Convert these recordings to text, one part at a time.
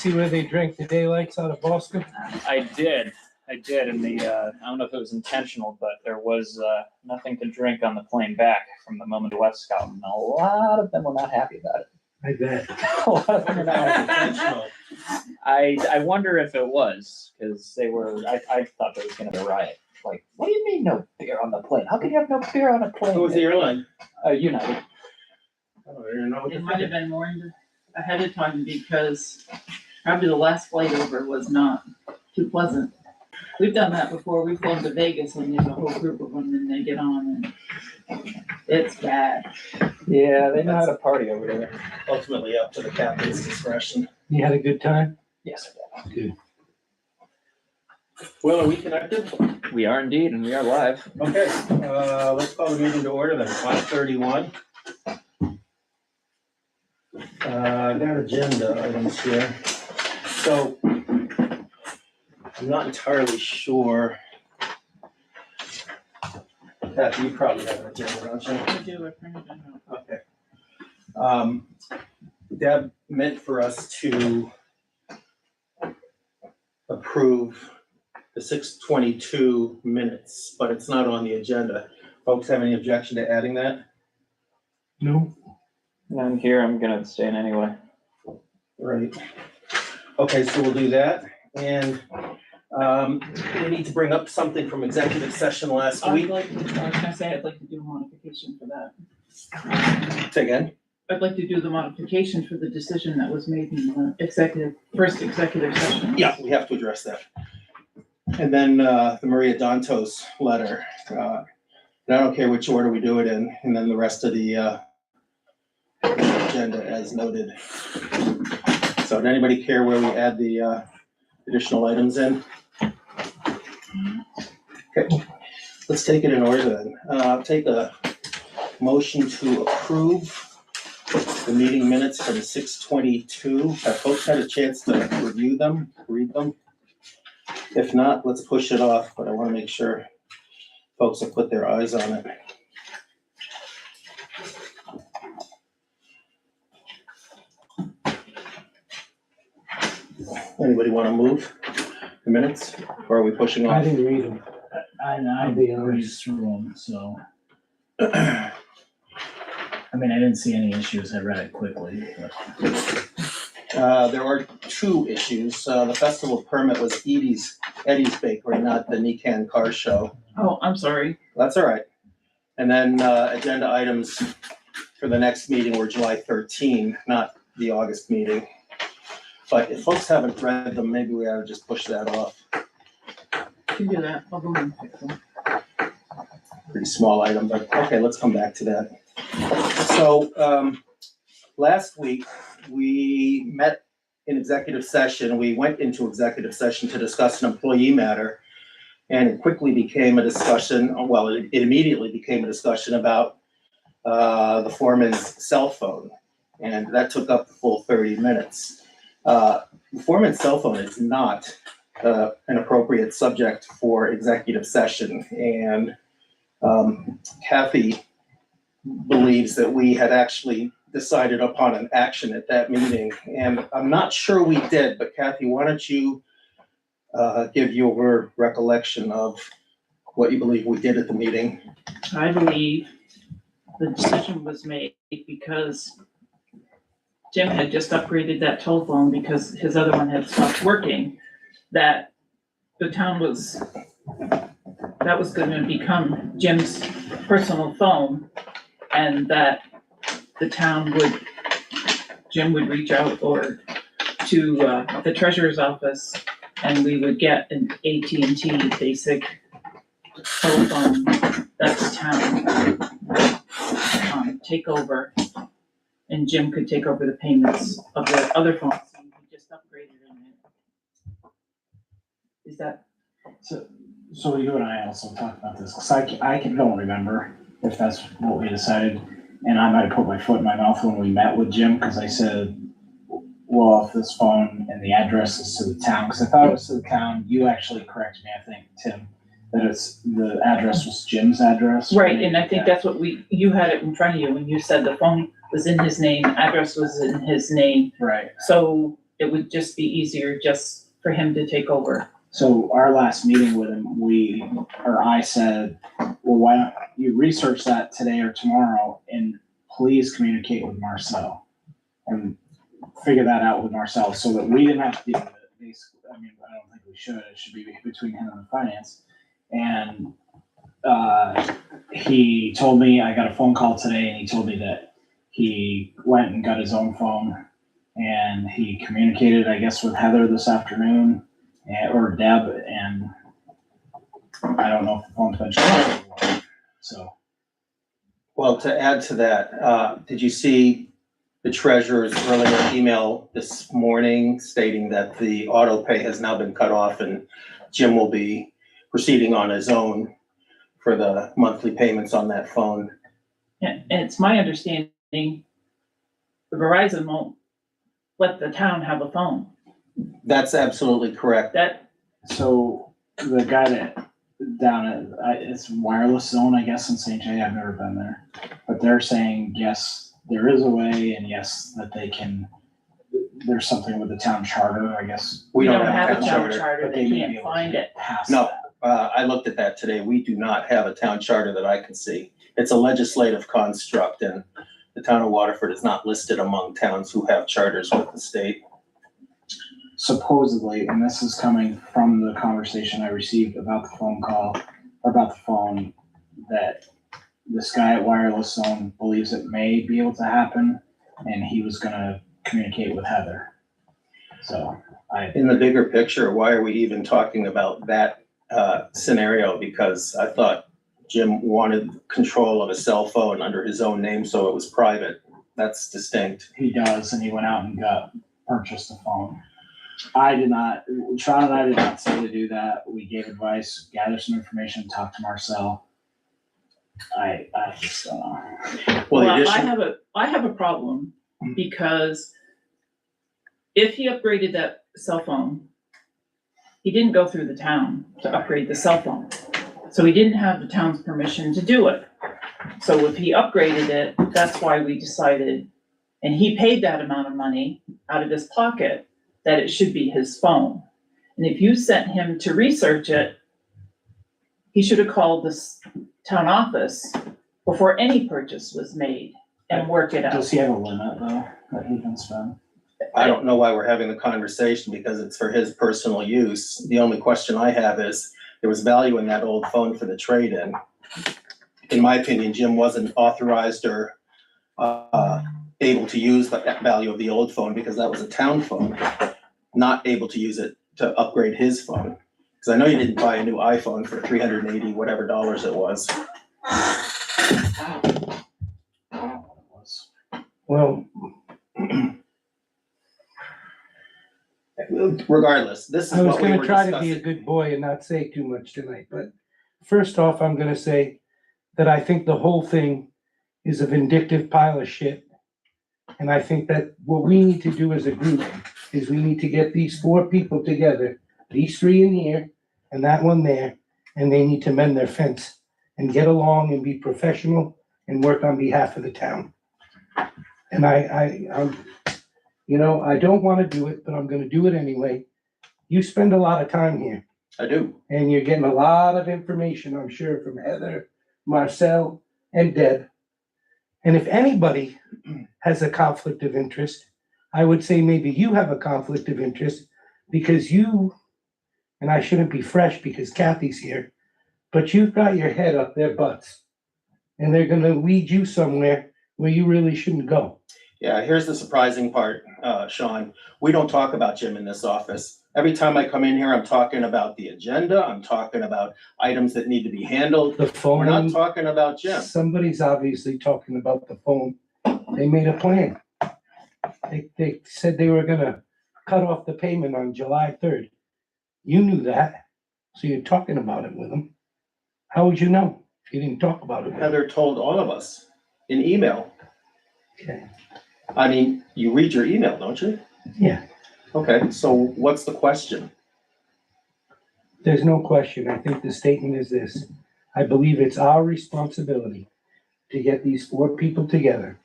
See where they drank the daylights out of Boston? I did, and I don't know if it was intentional, but there was nothing to drink on the plane back from the Moment West Scout, and a lot of them were not happy about it. I bet. A lot of them were not intentional. I wonder if it was, because they were, I thought there was gonna be a riot. Like, what do you mean no beer on the plane? How can you have no beer on a plane? What was the airline? United. I don't even know what It to might have think. been warned ahead of time because probably the last flight over was not too pleasant. We've done that before. We've flown to Vegas and there's a whole group of them and they get on and it's bad. Yeah, they know how to party over there. Ultimately up to the captain's discretion. You had a good time? Yes. Good. Well, are we connected? We are indeed, and we are live. Okay, let's call the meeting to order then, 5:31. Got agenda items here. So, I'm not entirely sure. Kathy, you probably have an agenda, don't you? I do, I printed it out. Okay. Deb meant for us to approve the 6:22 minutes, but it's not on the agenda. Folks have any objection to adding that? No. I'm here, I'm gonna abstain anyway. Right. Okay, so we'll do that. And we need to bring up something from executive session last I was week. gonna say, I'd like to do a modification for that. Say again? I'd like to do the modification for the decision that was made in the first executive session. Yeah, we have to address that. And then the Maria Dantos letter. And I don't care which order we do it in, and then the rest of the agenda as noted. So does anybody care where we add the additional items in? Okay, let's take it in order then. Take a motion to approve the meeting minutes from 6:22. Have folks had a chance to review them, read them? If not, let's push it off, but I want to make sure folks have put their eyes on it. Anybody want to move the minutes, or are we pushing I off? didn't read them. I I'll be breezed honest. through them, so. I mean, I didn't see any issues, I read it quickly, but. There are two issues. The festival permit was Eddie's Bakery, not the Nikan Car Show. Oh, I'm sorry. That's all right. And then agenda items for the next meeting were July 13, not the August meeting. But if folks haven't read them, maybe we ought to just push that off. Can do that. I'll go and fix them. Pretty small item, but okay, let's come back to that. So last week, we met in executive session. We went into executive session to discuss an employee matter. And it quickly became a discussion, well, it immediately became a discussion about the foreman's cell phone. And that took up the full 30 minutes. The foreman's cell phone is not an appropriate subject for executive session. And Kathy believes that we had actually decided upon an action at that meeting. And I'm not sure we did, but Kathy, why don't you give your recollection of what you believe we did at the meeting? I believe the decision was made because Jim had just upgraded that telephone because his other one had stopped working, that the town was, that was gonna become Jim's personal phone, and that the town would, Jim would reach out or to the treasurer's office, and we would get an AT&T basic telephone that the town would take over, and Jim could take over the payments of the other phones. So we just upgraded it. Is that, So you and I also talked about this, cause don't remember if that's what we decided. And I might have put my foot in my mouth when we met with Jim, cause I said, well, if this phone and the address is to the town, cause I thought it was to the town, you actually corrected me, I think, Tim, that the address was Jim's address. right, and I think that's what you had it in front of you when you said the phone was in his name, address was in his name. Right. So it would just be easier just for him to take over. So our last meeting with him, I said, well, why don't you research that today or tomorrow and please communicate with Marcel and figure that out with Marcel so that we didn't have to deal with it. Basically, I mean, I don't think we should. It should be between him and the finance. And he told me, I got a phone call today and he told me that he went and got his own phone and he communicated, I guess, with Heather this afternoon or Deb, and I don't know if the phone's been charged. So. Well, to add to that, did you see the treasurer's earlier email this morning stating that the auto pay has now been cut off and Jim will be proceeding on his own for the monthly payments on that phone? And it's my understanding Verizon won't let the town have a phone. That's absolutely correct. So the guy that down at, it's Wireless Zone, I guess, in St. J. I've never been there, but they're saying, yes, there is a way, and yes, that they can, there's something with the town charter, I guess. We don't have a town town charter, but they may be can't able find to it. pass No. that. I looked at that today. We do not have a town charter that I can see. It's a legislative construct, and the town of Waterford is not listed among towns who have charters with the state. Supposedly, and this is coming from the conversation I received about the phone call, or about the phone, that this guy at Wireless Zone believes it may be able to happen, and he was gonna communicate with Heather. So In the bigger picture, why are we even talking about that scenario? Because I thought Jim wanted control of a cell phone under his own name, so it was private. That's distinct. he does, and he went out and purchased a phone. I did not, Sean and I did not say to do that. We gave advice, gather some information, talk to Marcel. I just don't know. Well, the Well, addition, I have a problem because if he upgraded that cell phone, he didn't go through the town to upgrade the cell phone. So he didn't have the town's permission to do it. So if he upgraded it, that's why we decided, and he paid that amount of money out of his pocket, that it should be his phone. And if you sent him to research it, he should have called this town office before any purchase was made and work it out. Does he have a limit though, that he can spend? I don't know why we're having the conversation because it's for his personal use. The only question I have is, there was value in that old phone for the trade-in. In my opinion, Jim wasn't authorized or able to use that value of the old phone because that was a town phone, not able to use it to upgrade his phone. Because I know you didn't buy a new iPhone for $380 whatever dollars it was. Well, Regardless, this is I was what we gonna were try to be a discussing. good boy and not say too much tonight, but first off, I'm gonna say that I think the whole thing is a vindictive pile of shit. And I think that what we need to do as a group is we need to get these 4 people together, these 3 in here and that one there, and they need to mend their fence and get along and be professional and work on behalf of the town. And I'm, I don't wanna do it, but I'm gonna do it anyway. You spend a lot of time here. I do. And you're getting a lot of information, I'm sure, from Heather, Marcel, and Deb. And if anybody has a conflict of interest, I would say maybe you have a conflict of interest because you, and I shouldn't be fresh because Kathy's here, but you've got your head up their butts. And they're gonna lead you somewhere where you really shouldn't go. Yeah, here's the surprising part, Sean. We don't talk about Jim in this office. Every time I come in here, I'm talking about the agenda. I'm talking about items that need to be handled. The We're not phone, talking about Jim. somebody's obviously talking about the phone. They made a plan. They said they were gonna cut off the payment on July 3rd. You knew that, so you're talking about it with them. How would you know if you didn't talk about it with them? Heather told all of us in email. Okay. I mean, you read your email, don't you? Yeah, Okay, so what's the question? there's no question. I think the statement is this. I believe it's our responsibility to get these 4 people together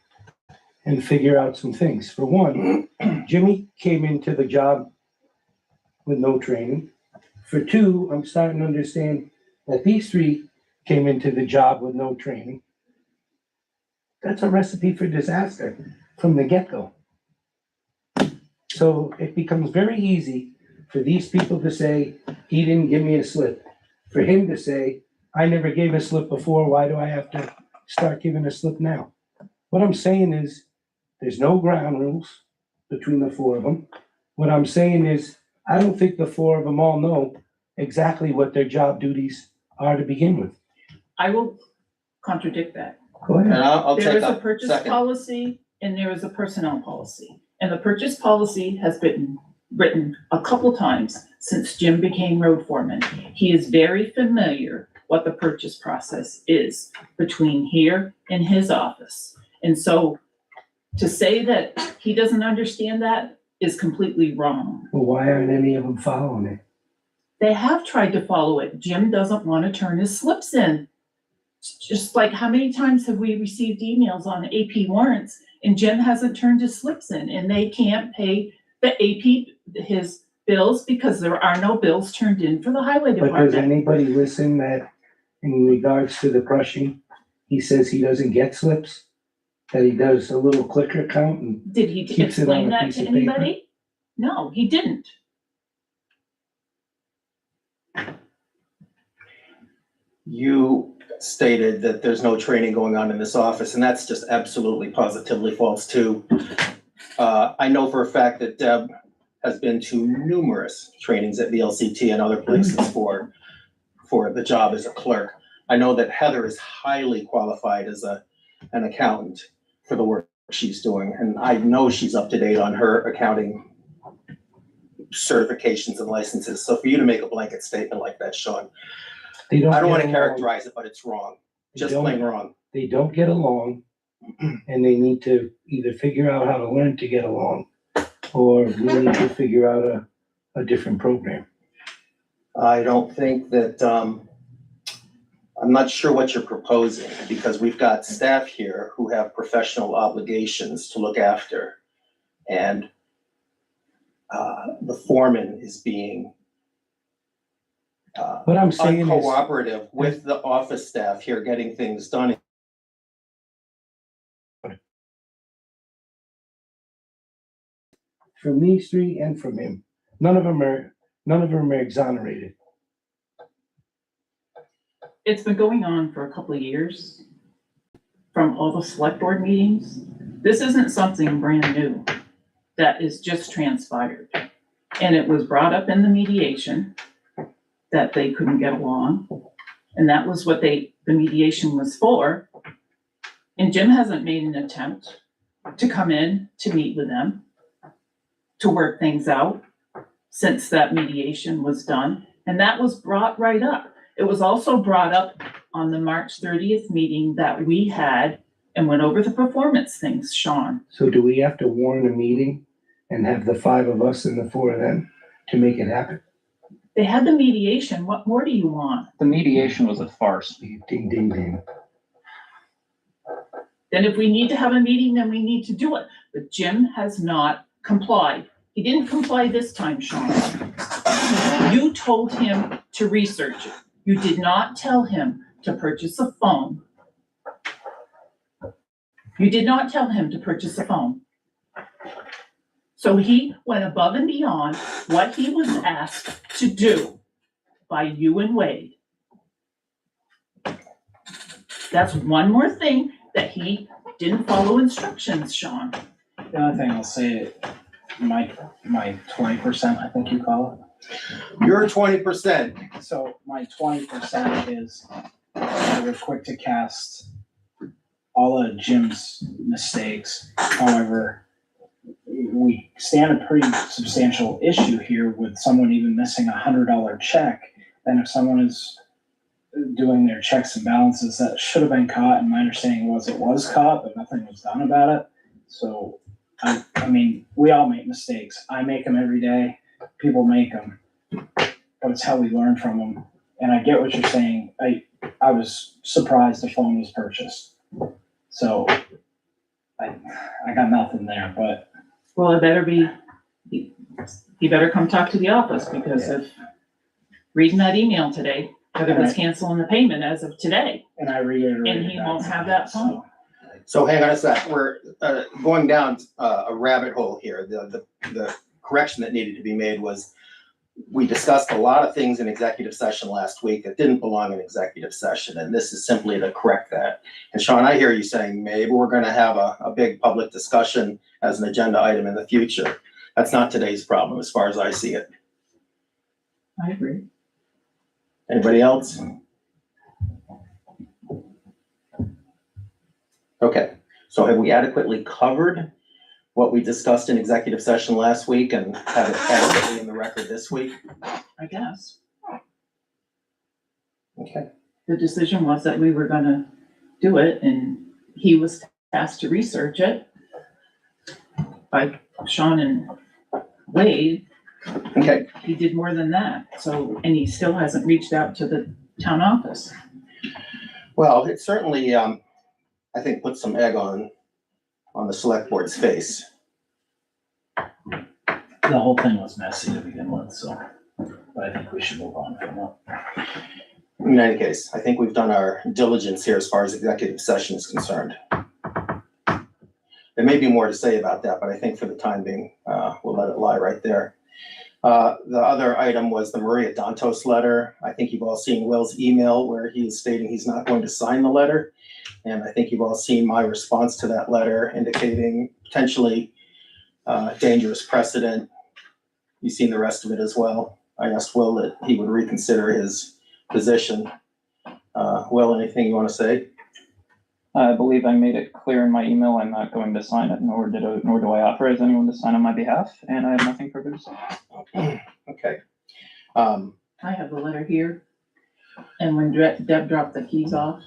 and figure out some things. For one, Jimmy came into the job with no training. For two, I'm starting to understand that these three came into the job with no training. That's a recipe for disaster from the get-go. So it becomes very easy for these people to say, he didn't give me a slip. For him to say, I never gave a slip before, why do I have to start giving a slip now? What I'm saying is, there's no ground rules between the four of them. What I'm saying is, I don't think the four of them all know exactly what their job duties are to begin with. I will contradict that. Go And ahead. I'll There take is a a purchase second. policy and there is a personnel policy. And the purchase policy has been written a couple times since Jim became road foreman. He is very familiar what the purchase process is between here and his office. And so to say that he doesn't understand that is completely wrong. Well, why aren't any of them following it? They have tried to follow it. Jim doesn't want to turn his slips in. Just like how many times have we received emails on AP warrants and Jim hasn't turned his slips in and they can't pay the AP, his bills because there are no bills turned in for the highway But does department. anybody listen that in regards to the crushing, he says he doesn't get slips? That he does a little clicker count and Did he keeps it on explain a that piece to of paper? anybody? No, he didn't. You stated that there's no training going on in this office, and that's just absolutely positively false too. I know for a fact that Deb has been to numerous trainings at VLCT and other places for the job as a clerk. I know that Heather is highly qualified as an accountant for the work she's doing, and I know she's up to date on her accounting certifications and licenses. So for you to make a blanket statement like that, Sean, they don't. I don't want to get along. characterize it, but it's wrong, They just don't- plain wrong. They don't get along, and they need to either figure out how to learn to get along, or we need to figure out a different program. I don't think that, I'm not sure what you're proposing, because we've got staff here who have professional obligations to look after. And the foreman is being What I'm saying is, uncooperative with the office staff here getting things done. from these three and from him, none of them are exonerated. It's been going on for a couple of years from all the select board meetings. This isn't something brand new that is just transpired. And it was brought up in the mediation that they couldn't get along. And that was what the mediation was for. And Jim hasn't made an attempt to come in to meet with them, to work things out since that mediation was done. And that was brought right up. It was also brought up on the March 30th meeting that we had and went over the performance things, Sean. So do we have to warn a meeting and have the five of us and the four of them to make it happen? They had the mediation. What more do you want? The mediation was a farce. Ding, ding, ding. Then if we need to have a meeting, then we need to do it. But Jim has not complied. He didn't comply this time, Sean. You told him to research it. You did not tell him to purchase a phone. You did not tell him to purchase a phone. So he went above and beyond what he was asked to do by you and Wade. That's one more thing that he didn't follow instructions, Sean. The only thing I'll say, my 20%, I think you call it. You're 20%. So my 20% is we're quick to cast all of Jim's mistakes. However, we stand a pretty substantial issue here with someone even missing $100 check. And if someone is doing their checks and balances, that should have been caught. And my understanding was it was caught, but nothing was done about it. So, I mean, we all make mistakes. I make them every day. People make them, but it's how we learn from them. And I get what you're saying. I was surprised the phone was purchased. So I got nothing there, but Well, it better be, he better come talk to the office, because if, reading that email today, that it was Right. canceling the payment as of today, and I reiterated. and he that won't to have him, that so- phone. So hang on a sec, we're going down a rabbit hole here. The correction that needed to be made was, we discussed a lot of things in executive session last week that didn't belong in executive session, and this is simply to correct that. And Sean, I hear you saying maybe we're gonna have a big public discussion as an agenda item in the future. That's not today's problem, as far as I see it. I agree. Anybody else? Okay, so have we adequately covered what we discussed in executive session last week and have it adequately in the record this week? I guess. Okay, The decision was that we were gonna do it, and he was tasked to research it by Sean and Wade. okay. He did more than that, so, and he still hasn't reached out to the town office. Well, it certainly, I think, put some egg on the select board's face. The whole thing was messy to begin with, so, but I think we should move on from that. In any case, I think we've done our diligence here as far as executive session is concerned. There may be more to say about that, but I think for the time being, we'll let it lie right there. The other item was the Maria Dantos letter. I think you've all seen Will's email where he is stating he's not going to sign the letter. And I think you've all seen my response to that letter indicating potentially dangerous precedent. You've seen the rest of it as well. I asked Will that he would reconsider his position. Will, anything you want to say? I believe I made it clear in my email, I'm not going to sign it, nor do I authorize anyone to sign on my behalf, and I have nothing further to say. Okay. I have the letter here, and when Deb dropped the keys off,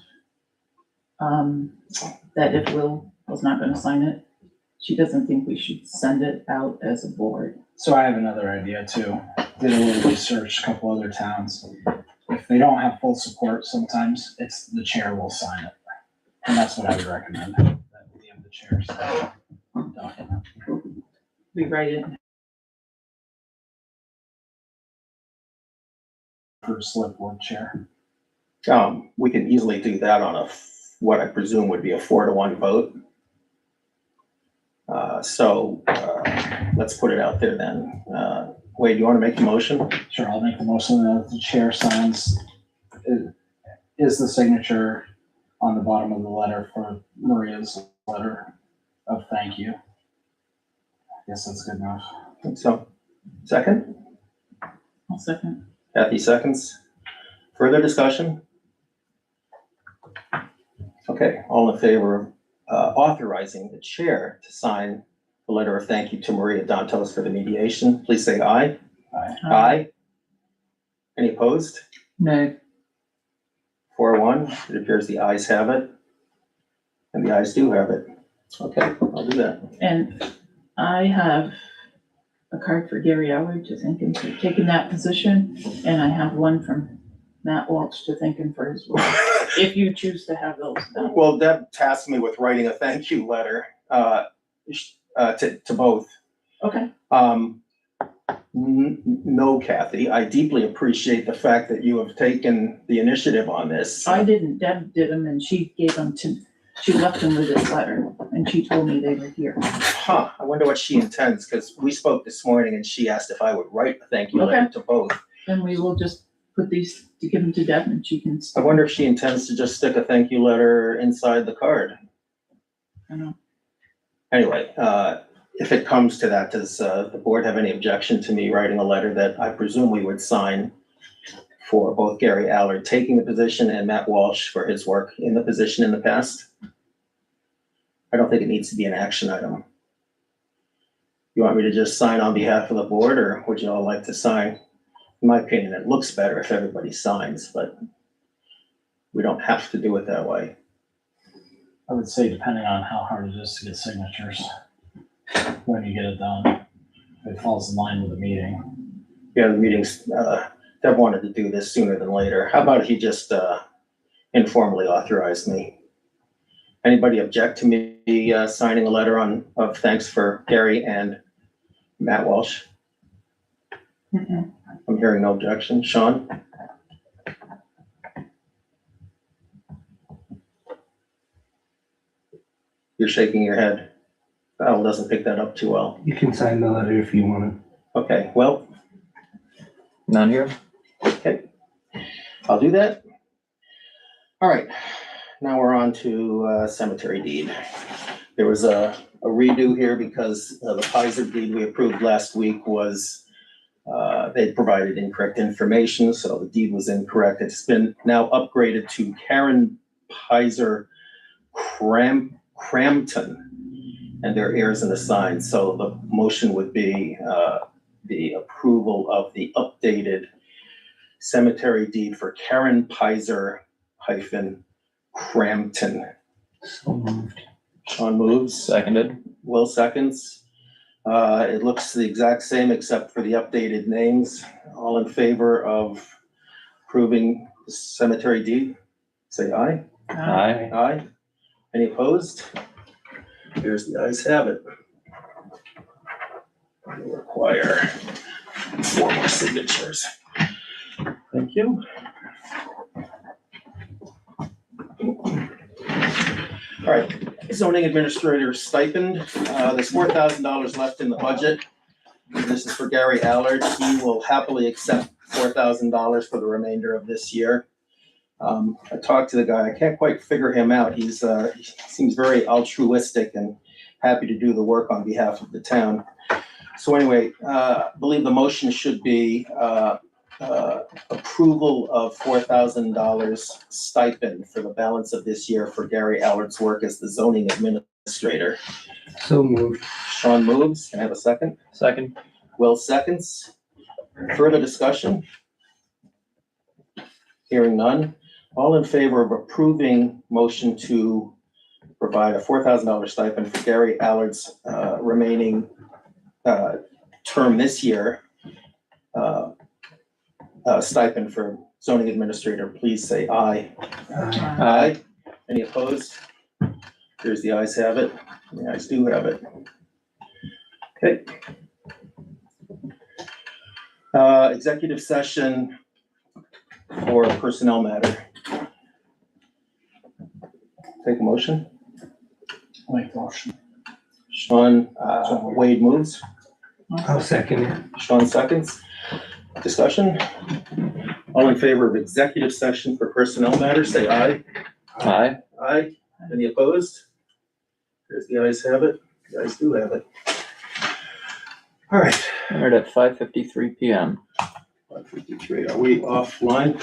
that if Will was not gonna sign it, she doesn't think we should send it out as a board. So I have another idea too. Did a little research, a couple other towns. If they don't have full support, sometimes it's the chair will sign it. And that's what I would recommend, that we have the chair sign the document. We write it, For select board chair. We can easily do that on what I presume would be a 4-to-1 vote. So let's put it out there then. Wade, do you want to make the motion? Sure, I'll make the motion that the chair signs, is the signature on the bottom of the letter for Maria's letter of thank you. I guess that's good enough. I think so. Second? I'll second. Kathy seconds. Further discussion? Okay, all in favor of authorizing the chair to sign the letter of thank you to Maria Dantos for the mediation, please say aye. Aye. Any opposed? No. 4-1, it appears the ayes have it. And the ayes do have it. Okay, I'll do that. And I have a card for Gary Allard to thank him for taking that position, and I have one from Matt Walsh to thank him for his work, if you choose to have those done. Well, Deb tasked me with writing a thank you letter to both. Okay, No, Kathy, I deeply appreciate the fact that you have taken the initiative on this. I didn't, Deb did them, and she gave them she left them with this letter, and she told me they were here. Huh, I wonder what she intends, because we spoke this morning and she asked if I would write a thank you letter Okay. to both. Then we will just put these, to give them to Deb, and she can. I wonder if she intends to just stick a thank you letter inside the card. I know. Anyway, if it comes to that, does the board have any objection to me writing a letter that I presume we would sign for both Gary Allard taking the position and Matt Walsh for his work in the position in the past? I don't think it needs to be an action item. You want me to just sign on behalf of the board, or would you all like to sign? In my opinion, it looks better if everybody signs, but we don't have to do it that way. I would say depending on how hard it is to get signatures, when you get it done, if it falls in line with the meeting. Yeah, the meetings, Deb wanted to do this sooner than later. How about he just informally authorized me? Anybody object to me signing a letter of thanks for Gary and Matt Walsh? Mm-mm. I'm hearing no objection. Sean? You're shaking your head. Al doesn't pick that up too well. You can sign the letter if you want Okay, well, None here? okay. I'll do that. All right, now we're on to cemetery deed. There was a redo here because the Pizer deed we approved last week was, they provided incorrect information, so the deed was incorrect. It's been now upgraded to Karen Pizer Crampton, and their heirs and assigns. So the motion would be the approval of the updated cemetery deed for Karen Pizer hyphen Crampton. to. So moved. Sean moves. Seconded. Will seconds. It looks the exact same except for the updated names. All in favor of approving the cemetery deed, say aye. Aye. Aye. Any opposed? Here's the ayes have it. We require 4 more signatures. Thank you. All right, zoning administrator stipend. There's $4,000 left in the budget. This is for Gary Allard. He will happily accept $4,000 for the remainder of this year. I talked to the guy. I can't quite figure him out. He seems very altruistic and happy to do the work on behalf of the town. So anyway, I believe the motion should be approval of $4,000 stipend for the balance of this year for Gary Allard's work as the zoning administrator. So moved. Sean moves. Can I have a second? Second. Will seconds. Further discussion? Hearing none. All in favor of approving motion to provide a $4,000 stipend for Gary Allard's remaining term this year, stipend for zoning administrator, please say aye. Aye. Any opposed? Here's the ayes have it. The ayes do have it. Okay. Executive session for a personnel matter. Take a motion. Make the motion. Sean, Wade moves. I'll second it. Sean seconds. Discussion? All in favor of executive session for personnel matters, say aye. Aye. Aye. Any opposed? There's the ayes have it. The ayes do have it. All right, Entered at 5:53 PM. 5:53. Are we offline?